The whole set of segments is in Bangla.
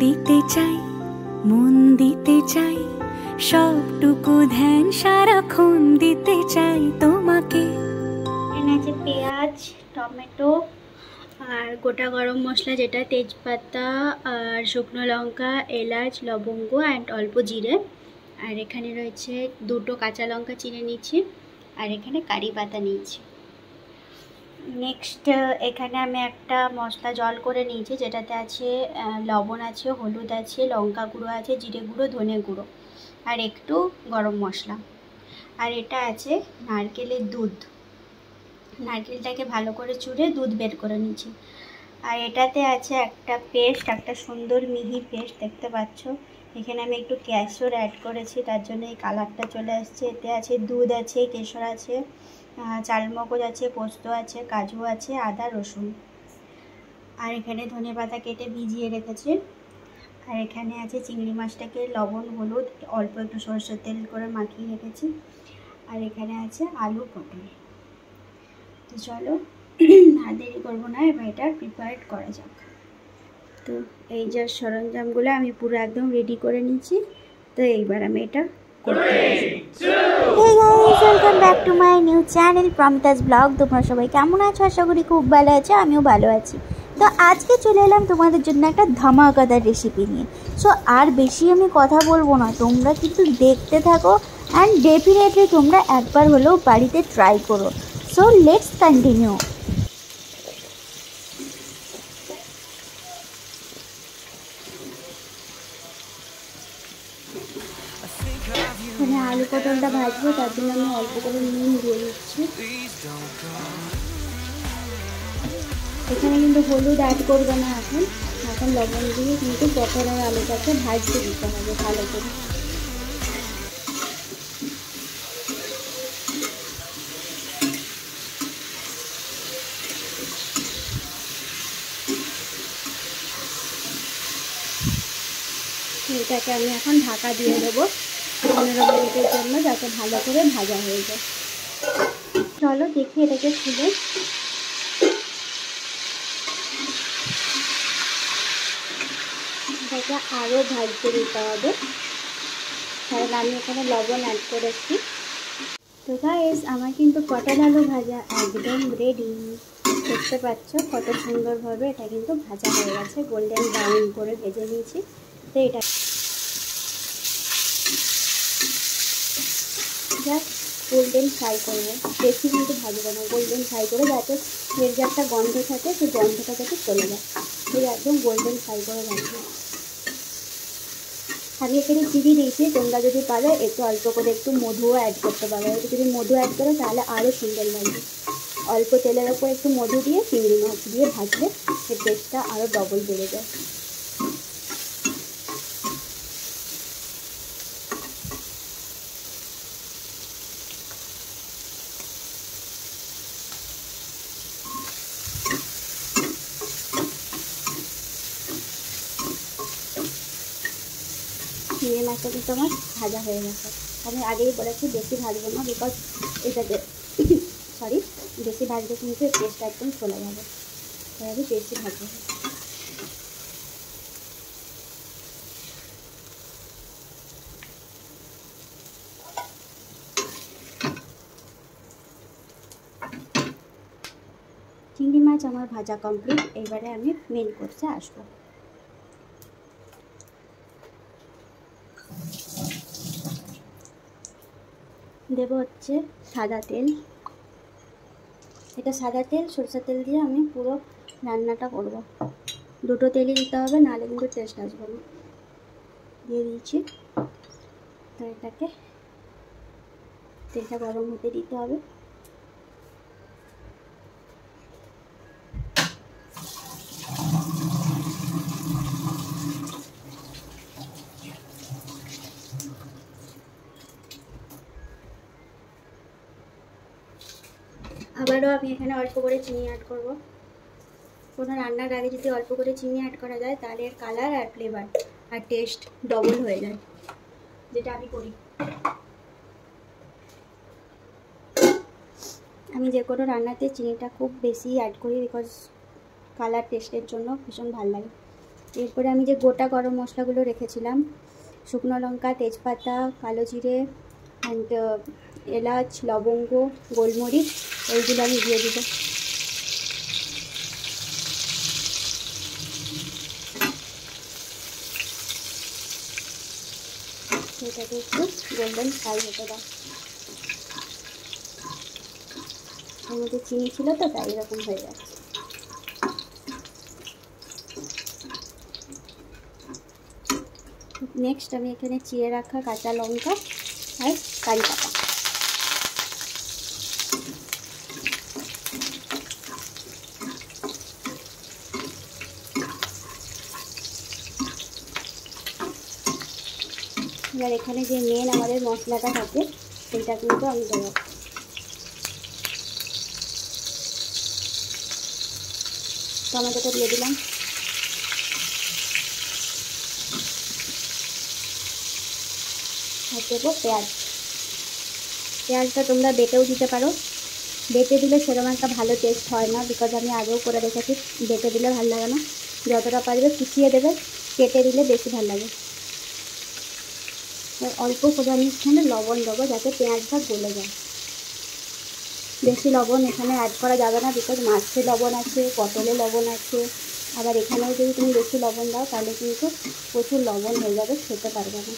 দিতে চাই, মন দিতে চাই, সবটুকু ধ্যান সারাক্ষণ দিতে চাই তোমাকে। এখানে আছে পেঁয়াজ, টমেটো আর গোটা গরম মশলা যেটা তেজপাতা আর শুকনো লঙ্কা, এলাচ, লবঙ্গ অ্যান্ড অল্প জিরে। আর এখানে রয়েছে দুটো কাঁচা লঙ্কা চিড়ে নিয়েছি, আর এখানে কারি পাতা নিয়েছি। নেক্সট এখানে আমি একটা মশলা জল করে নিয়েছি, যেটাতে আছে লবণ আছে, হলুদ আছে, লঙ্কা গুঁড়ো আছে, জিরে গুঁড়ো, ধনে গুঁড়ো আর একটু গরম মশলা। আর এটা আছে নারকেলের দুধ, নারকেলটাকে ভালো করে চুড়ে দুধ বের করে নিয়েছি। আর এটাতে আছে একটা পেস্ট, একটা সুন্দর মিহি পেস্ট দেখতে পাচ্ছ। এখানে আমি একটু কেশর অ্যাড করেছি, তার জন্য এই কালারটা চলে আসছে। এতে আছে দুধ আছে, কেশর আছে, চালমগজ আছে, পোস্ত আছে, কাজু আছে, আদা, রসুন। আর এখানে ধনেপাতা কেটে ভিজিয়ে রেখেছি। আর এখানে আছে চিংড়ি মাছটাকে লবণ, হলুদ, অল্প একটু সরষের তেল করে মাখিয়ে রেখেছি। আর এখানে আছে আলু, পটল। তো চলো আর দেরি করবো না, এবার এটা প্রিপেয়ার করা যাক। তো এই যে সরঞ্জামগুলো আমি পুরো একদম রেডি করে নিয়েছি। তো এইবার আমি এটা করতে welcome back to my new channel Promita's blog. তোমরা সবাই কেমন আছো? আশা করি খুব ভালো আছো, আমিও ভালো আছি। তো আজকে চলে এলাম তোমাদের জন্য একটা ধামাকাদার রেসিপি নিয়ে। সো আর বেশি আমি কথা বলবো না, তোমরা কিন্তু দেখতে থাকো অ্যান্ড ডেফিনেটলি তোমরা একবার হলেও বাড়িতে ট্রাই করো। So let's continue. এখানে আলু পটলটা ভাজবো, তার জন্য আমি অল্প করে নুন দিয়ে দিচ্ছি। এখানে কিন্তু হলুদ অ্যাড করবে না, এখন লবণ দিয়ে কিন্তু পটল আর আলুটাকে ভাজতে দিতে হবে ভালো করে। এটাকে আমি এখন ঢাকা দিয়ে দেবো 15 মিনিটের জন্য, যাতে ভালো করে ভাজা হয়ে যায়। চলো দেখি এটাকে খুলে। এটাকে আরও ভাজতে দিতে হবে, কারণ আমি এখানে লবণ অ্যাড করেছি। তো গাইস, আমার কিন্তু পটল আলু ভাজা একদম রেডি। দেখতে পাচ্ছ কত সুন্দরভাবে এটা কিন্তু ভাজা হয়ে গেছে, গোল্ডেন ব্রাউন করে ভেজে নিয়েছি। তো এটা জাস্ট গোল্ডেন ফ্রাই করবো, বেশি কিন্তু ভাজবো না, গোল্ডেন ফ্রাই করে যাতে এর যে একটা গন্ধ থাকে সেই গন্ধটা যাতে চলে যায়, এই একদম গোল্ডেন ফ্রাই করে ভাজবো। আমি এখানে চিনি দিয়েছি, তোমরা যদি পারো একটু অল্প করে একটু মধুও অ্যাড করতে পারো। একটু যদি মধু অ্যাড করো তাহলে আরও সুন্দর লাগবে। অল্প তেলের ওপর একটু মধু দিয়ে চিংড়ি মাছ দিয়ে ভাজলে এর টেস্টটা আরও ডবল বেড়ে যায়। চিংড়ি মাছটা কিন্তু আমার ভাজা হয়ে গেছে। আমি আগেই বলেছি বেশি ভাজবো না, বিকজ এটাতে বেশি ভাজলে কিন্তু টেস্টটা একদম চলে যাবে, তাই আমি বেশি ভাজবো। চিংড়ি মাছ আমার ভাজা কমপ্লিট। এইবারে আমি মেন কোর্সে আসবো। দেবো হচ্ছে সাদা তেল। এটা সাদা তেল, সরষের তেল দিয়ে আমি পুরো রান্নাটা করব। দুটো তেলই দিতে হবে, নাহলে কিন্তু টেস্ট আসবে না। দিয়ে দিয়েছি। তো এটাকে তেলটা গরম হতে দিতে হবে। আবারও আমি এখানে অল্প করে চিনি অ্যাড করব। কোনো রান্নার আগে যদি অল্প করে চিনি অ্যাড করা যায় তাহলে এর কালার আর ফ্লেভার আর টেস্ট ডবল হয়ে যায়, যেটা আমি করি। আমি যে কোনো রান্নাতে চিনিটা খুব বেশি অ্যাড করি, বিকজ কালার টেস্টের জন্য ভীষণ ভালো লাগে। এরপরে আমি যে গোটা গরম মশলাগুলো রেখেছিলাম, শুকনো লঙ্কা, তেজপাতা, কালো জিরে অ্যান্ড এলাচ, লবঙ্গ, গোলমরিচ, এইগুলো আমি দিয়ে দেবো। এটাকে একটু গোল্ডেন ফ্রাই হতে দাও। এর মধ্যে চিনি ছিল তো, তাই এরকম হয়ে যাচ্ছে। নেক্সট আমি এখানে চিড়ে রাখা কাঁচা লঙ্কা আর কারি পাতা, এবার এখানে যে মেন আমাদের মশলাটা থাকে সেইটা কিন্তু আমি দেবো। টমেটোটা দিয়ে দিলাম। আর দেবো পেঁয়াজ। পেঁয়াজটা তোমরা বেটেও দিতে পারো, বেটে দিলে সেরকম একটা ভালো টেস্ট হয় না, বিকজ আমি আগেও করে রেখেছি, বেটে দিলে ভালো লাগে না। যতটা পারবে কুচিয়ে দেবে, কেটে দিলে বেশি ভালো লাগে। অল্প করে আমি এখানে লবণ দেবো যাতে পেঁয়াজটা গলে যায়। বেশি লবণ এখানে অ্যাড করা যাবে না, বিকজ মাছে লবণ আছে, পটলে লবণ আছে, আবার এখানেও যদি তুমি বেশি লবণ দাও তাহলে কিন্তু প্রচুর লবণ হয়ে যাবে, খেতে পারবে না।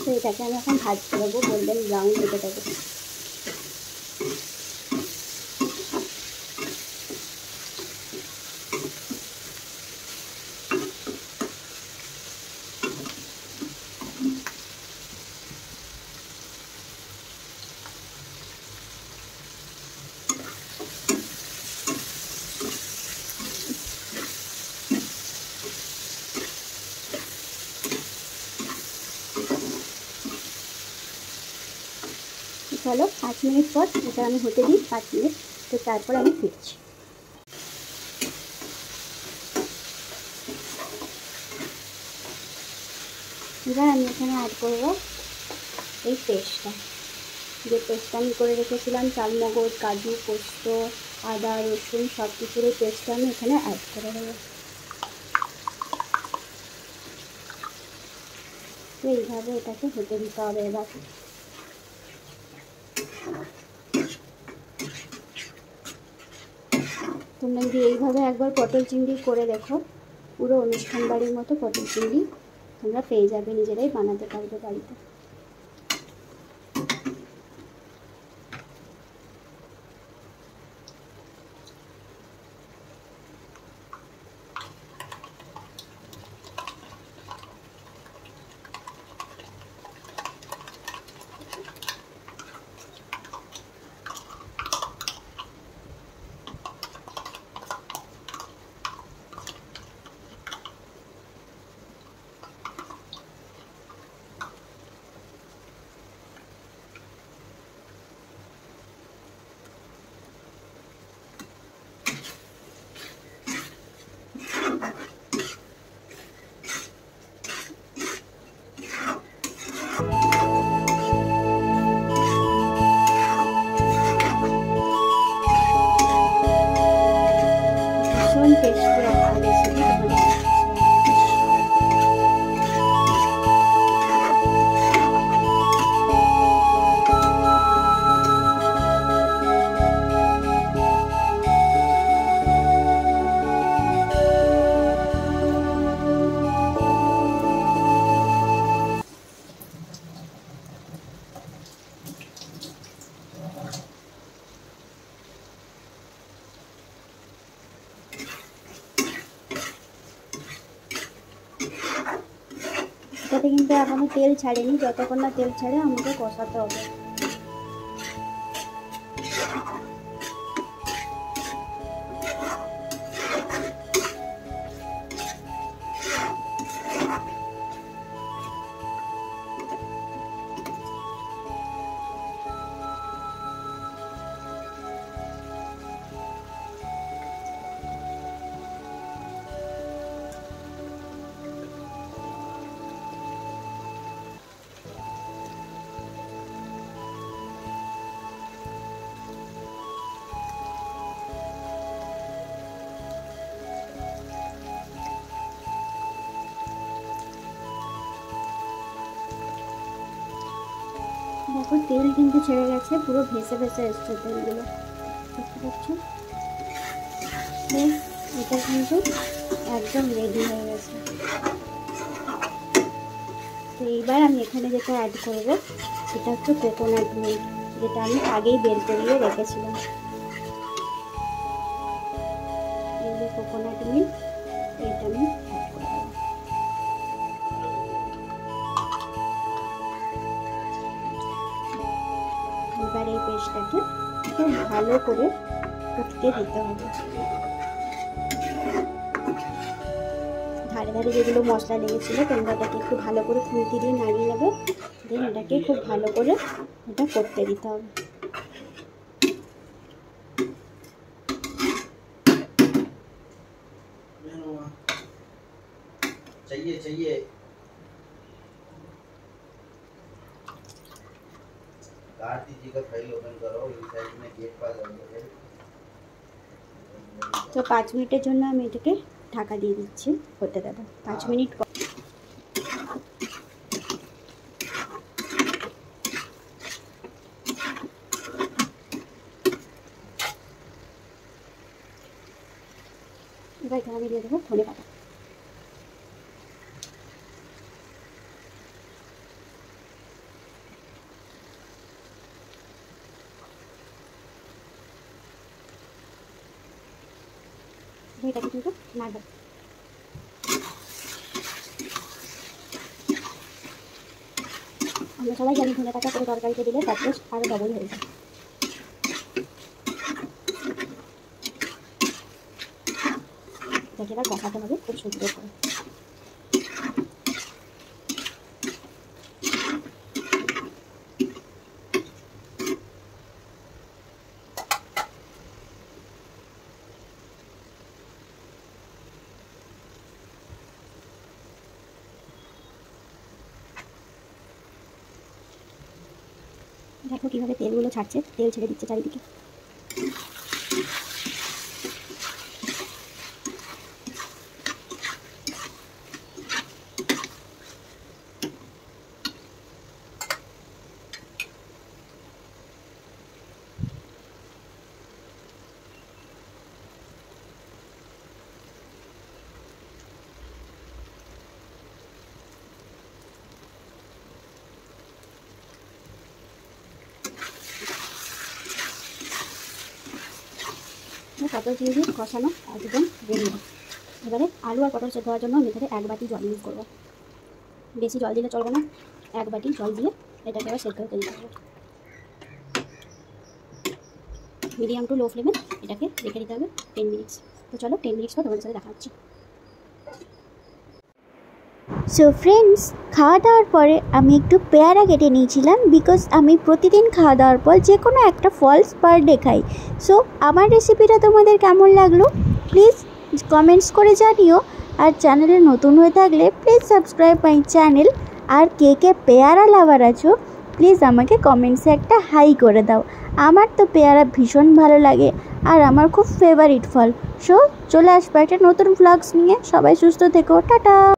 তো এটাকে আমি এখন ভাজতে দেবো, গোল্ডেন ব্রাউন হতে দেবো। চলো 5 মিনিট পর এটা আমি হতে দিই, 5 মিনিট, তো তারপর আমি ফিরছি। এবার আমি এখানে অ্যাড করবো এই পেস্টটা, যে পেস্টটা আমি করে রেখেছিলাম, চালমগজ, কাজু, পোস্ত, আদা, রসুন সব কিছুর এই পেস্টটা আমি এখানে অ্যাড করে দেবো। তো এইভাবে এটাকে হতে দিতে হবে। এবার তোমরা যদি এইভাবে একবার পটল চিংড়ি করে দেখো, পুরো অনুষ্ঠান বাড়ির মতো পটল চিংড়ি তোমরা পেয়ে যাবে, নিজেরাই বানাতে পারবে বাড়িতে। টেস্টি একটা রেসিপি তোমাদের এটাতে কিন্তু এখনো তেল ছাড়েনি, যতক্ষণ না তেল ছাড়ে আমাকে কষাতে হবে। দেখো তেল কিন্তু ছেড়ে গেছে, পুরো ভেসে ভেসে এসছে তেলগুলো, দেখতে পাচ্ছ। এটা কিন্তু একদম রেডি হয়ে গেছে। তো এইবার আমি এখানে যেটা অ্যাড করবো সেটা হচ্ছে কোকোনাট মিল্ক, যেটা আমি আগেই বের করিয়ে রেখেছিলাম। এই যে কোকোনাট মিল্ক, এইটা আমি অ্যাড করে দেবো। এবার এই পেস্টটাকে খুব ভালো করে ফুটতে দিতে হবে। ধারে ধারে যেগুলো মশলা লেগেছিল তোমরা এটাকে একটু ভালো করে খুন্তি দিয়ে নাড়িয়ে নেবে, দেন এটাকে খুব ভালো করে এটা করতে দিতে হবে। তো 5 মিনিটের জন্য আমি এটাকে ঢাকা দিয়ে দিচ্ছি, হতে দেবো 5 মিনিট পর। এবার এখানে আমি দিয়ে দেবো ধনে পাতা। এটাকে কিন্তু নাড়ব। আমরা সবাই জানি ধনে পাতা করে তরকারিতে দিলে তার টেস্ট আরও ডবল হয়ে যায়। এটাকে এবার কষাতে হবে খুব সুন্দর করে। দেখো কীভাবে তেলগুলো ছাড়ছে, তেল ছেড়ে দিচ্ছে চারিদিকে। পটল চিংড়ি কষানো একদম রেডি। এবারে আলু আর পটল সেদ্ধ হওয়ার জন্য আমি এখানে 1 বাটি জল ইউজ করবো। বেশি জল দিলে চলবে না, 1 বাটি জল দিয়ে এটাকে আবার সেদ্ধ হতে দিতে হবে। মিডিয়াম টু লো ফ্লেমে এটাকে রেখে দিতে হবে 10 মিনিটস। তো চলো 10 মিনিটস পর তোমাদের সাথে দেখা হচ্ছে। সো ফ্রেন্ডস, খাওয়া দাওয়ার পরে আমি একটু পেয়ারা কেটে নিয়েছিলাম, বিকজ আমি প্রতিদিন খাওয়া দাওয়ার পর যে কোনো একটা ফলস পার ডে খাই। সো আমার রেসিপিটা তোমাদের কেমন লাগলো প্লিজ কমেন্টস করে জানিও। আর চ্যানেলে নতুন হয়ে থাকলে প্লিজ সাবস্ক্রাইব মাই চ্যানেল। আর কে কে পেয়ারা লাভার আছো প্লিজ আমাকে কমেন্টসে একটা হাই করে দাও। আমার তো পেয়ারা ভীষণ ভালো লাগে আর আমার খুব ফেভারিট ফল। সো চলে আসবো একটা নতুন ভ্লগস নিয়ে। সবাই সুস্থ থেকো, টাটা।